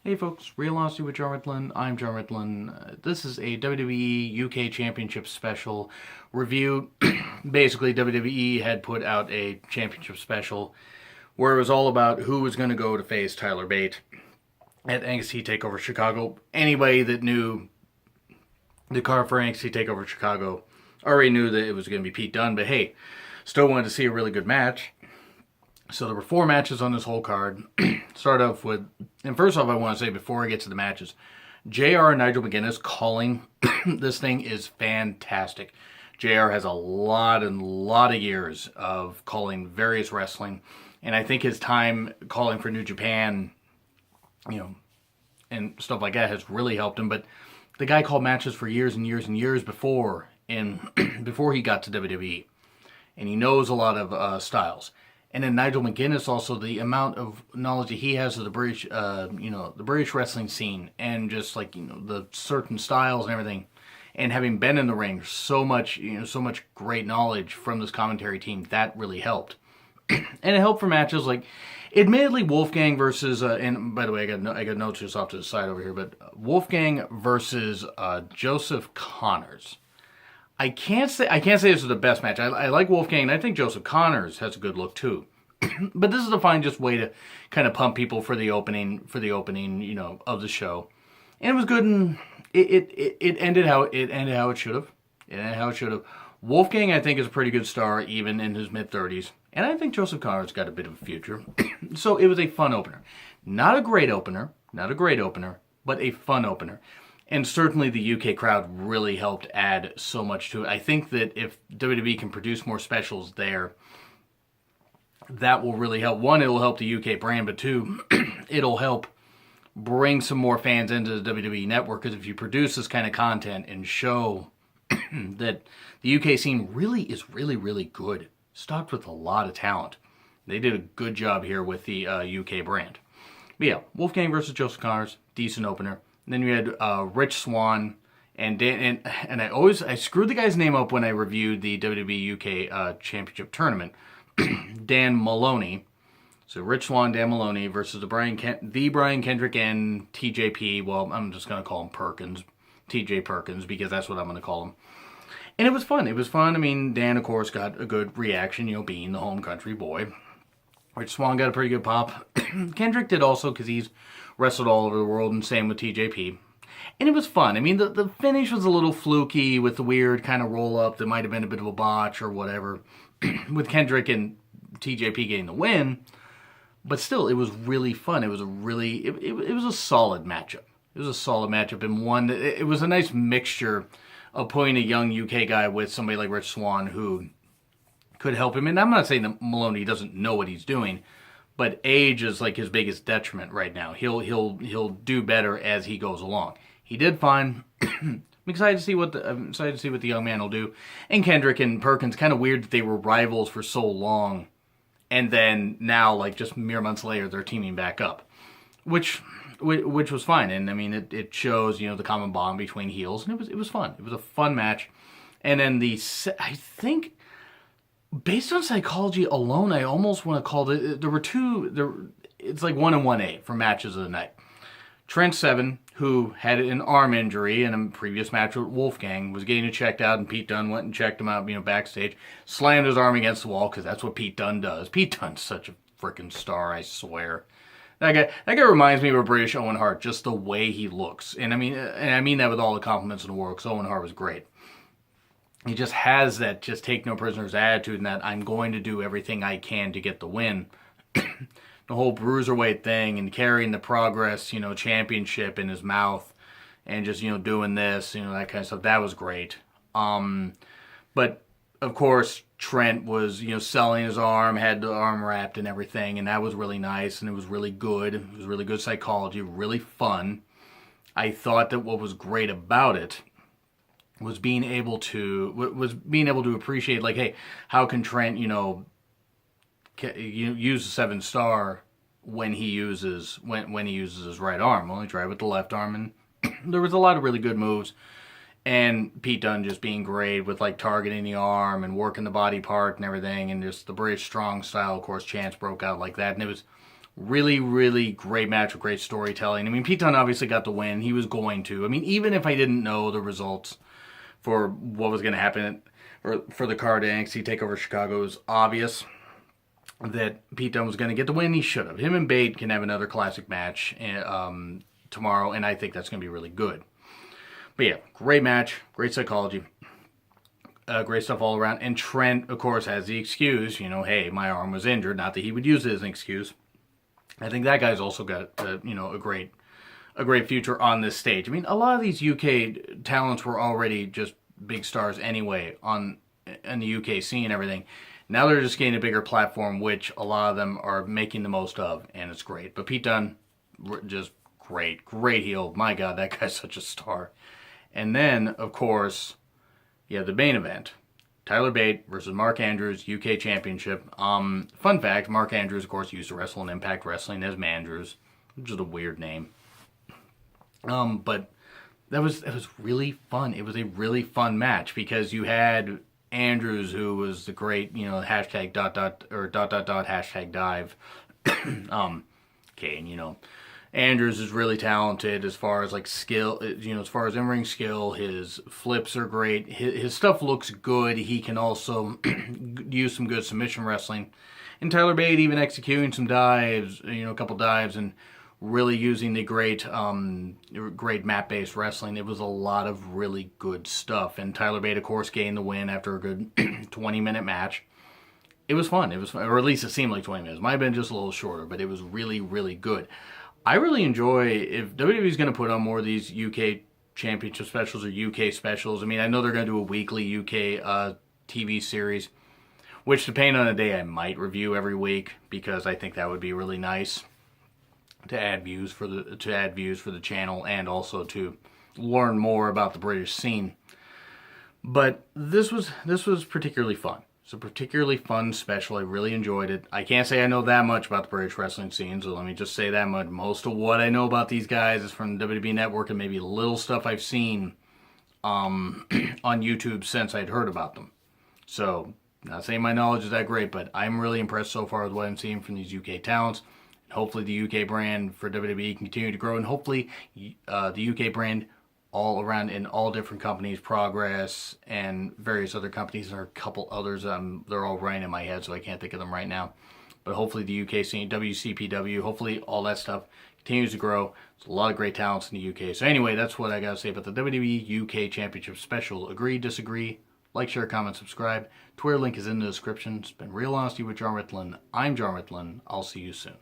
Hey folks, Real Honesty with John Ritlin. I'm John Ritlin. This is a WWE UK Championship special review. Basically, WWE had put out a championship special where it was all about who was going to go to face Tyler Bate at NXT TakeOver Chicago. Anybody that knew the card for NXT TakeOver Chicago already knew that it was going to be Pete Dunne, but hey, still wanted to see a really good match. So there were 4 matches on this whole card. Start off with, and first off, I want to say before I get to the matches, JR and Nigel McGuinness calling this thing is fantastic. JR has a lot of years of calling various wrestling, and I think his time calling for New Japan, you know, and stuff like that has really helped him. But the guy called matches for years and years and years before, and before he got to WWE, and he knows a lot of styles. And then Nigel McGuinness also, the amount of knowledge that he has of the British, the British wrestling scene, and just like the certain styles and everything, and having been in the ring, so much great knowledge from this commentary team that really helped. And it helped for matches like, admittedly, Wolfgang versus, and by the way, I got notes just off to the side over here, but Wolfgang versus Joseph Connors. I can't say this is the best match. I like Wolfgang, and I think Joseph Connors has a good look too. But this is a fine just way to kind of pump people for the opening, of the show. And it was good, and it ended how it should have. It ended how it should have. Wolfgang, I think, is a pretty good star, even in his mid-30s. And I think Joseph Connors got a bit of a future. So it was a fun opener. Not a great opener, but a fun opener. And certainly the UK crowd really helped add so much to it. I think that if WWE can produce more specials there, that will really help. One, it'll help the UK brand, but two, it'll help bring some more fans into the WWE network. Because if you produce this kind of content and show that the UK scene really is really good, stocked with a lot of talent, they did a good job here with the UK brand. But yeah, Wolfgang versus Joseph Connors, decent opener. And then you had Rich Swann and Dan, and I screwed the guy's name up when I reviewed the WWE UK Championship tournament. Dan Maloney. So Rich Swann, Dan Maloney versus the Brian Kendrick and TJP. Well, I'm just gonna call him Perkins, TJ Perkins, because that's what I'm gonna call him. And it was fun. I mean, Dan of course got a good reaction, being the home country boy. Rich Swann got a pretty good pop. Kendrick did also, because he's wrestled all over the world, and same with TJP. And it was fun. I mean, the finish was a little fluky with the weird kind of roll-up that might have been a bit of a botch or whatever, with Kendrick and TJP getting the win. But still, it was really fun. It was it was a solid matchup. It was a solid matchup, and one that it was a nice mixture of putting a young UK guy with somebody like Rich Swann who could help him. And I'm not saying that Maloney doesn't know what he's doing, but age is like his biggest detriment right now. He'll do better as he goes along. He did fine. I'm excited to see what the young man will do. And Kendrick and Perkins, kind of weird that they were rivals for so long, and then now, like just mere months later, they're teaming back up, which was fine. And I mean, it shows the common bond between heels, and it was fun. It was a fun match. And then I think, based on psychology alone, I almost want to call it. There were two. It's like 1 and 1A for matches of the night. Trent Seven, who had an arm injury in a previous match with Wolfgang, was getting it checked out, and Pete Dunne went and checked him out, backstage. Slammed his arm against the wall because that's what Pete Dunne does. Pete Dunne's such a freaking star, I swear. That guy reminds me of a British Owen Hart, just the way he looks. And I mean that with all the compliments in the world, because Owen Hart was great. He just has that just take no prisoners attitude, and that I'm going to do everything I can to get the win. The whole bruiserweight thing and carrying the Progress, championship in his mouth, and just, doing this, that kind of stuff. That was great. But of course, Trent was, selling his arm, had the arm wrapped and everything, and that was really nice, and it was really good. It was really good psychology, really fun. I thought that what was great about it was being able to appreciate, like, hey, how can Trent, use a 7-star when he uses his right arm? Only try with the left arm, and there was a lot of really good moves. And Pete Dunne just being great with like targeting the arm and working the body part and everything, and just the British strong style. Of course, chants broke out like that, and it was Really, really great match with great storytelling. I mean, Pete Dunne obviously got the win. He was going to. I mean, even if I didn't know the results for what was going to happen or for the card at NXT TakeOver Chicago, it was obvious that Pete Dunne was going to get the win. He should have. Him and Bate can have another classic match tomorrow, and I think that's going to be really good. But yeah, great match, great psychology, great stuff all around. And Trent, of course, has the excuse, hey, my arm was injured. Not that he would use it as an excuse. I think that guy's also got, a great future on this stage. I mean, a lot of these UK talents were already just big stars anyway in the UK scene and everything. Now they're just getting a bigger platform, which a lot of them are making the most of, and it's great. But Pete Dunne, just great heel. My God, that guy's such a star. And then, of course, you have the main event. Tyler Bate versus Mark Andrews, UK Championship. Fun fact, Mark Andrews, of course, used to wrestle in Impact Wrestling as Mandrews, which is a weird name. But that was really fun. It was a really fun match because you had Andrews, who was the great, hashtag ... hashtag dive. Andrews is really talented as far as skill, as far as in-ring skill. His flips are great. His stuff looks good. He can also use some good submission wrestling. And Tyler Bate even executing some dives, a couple dives, and really using the great mat-based wrestling. It was a lot of really good stuff. And Tyler Bate, of course, gained the win after a good 20-minute match. It was fun. Or at least it seemed like 20 minutes. Might have been just a little shorter, but it was really, really good. I really enjoy, if WWE's going to put on more of these UK championship specials or UK specials. I mean, I know they're going to do a weekly UK TV series, which depending on the day I might review every week because I think that would be really nice to add views for the channel and also to learn more about the British scene. But this was particularly fun. It's a particularly fun special. I really enjoyed it. I can't say I know that much about the British wrestling scene, so let me just say that much. Most of what I know about these guys is from the WWE Network and maybe little stuff I've seen on YouTube since I'd heard about them. So, not saying my knowledge is that great, but I'm really impressed so far with what I'm seeing from these UK talents. Hopefully the UK brand for WWE can continue to grow, and hopefully the UK brand all around in all different companies, Progress and various other companies. There are a couple others. They're all right in my head, so I can't think of them right now. But hopefully the UK scene, WCPW, hopefully all that stuff continues to grow. There's a lot of great talents in the UK. So anyway, that's what I got to say about the WWE UK Championship Special. Agree, disagree, like, share, comment, subscribe. Twitter link is in the description. It's been Real Honesty with John Ritlin. I'm John Ritlin. I'll see you soon.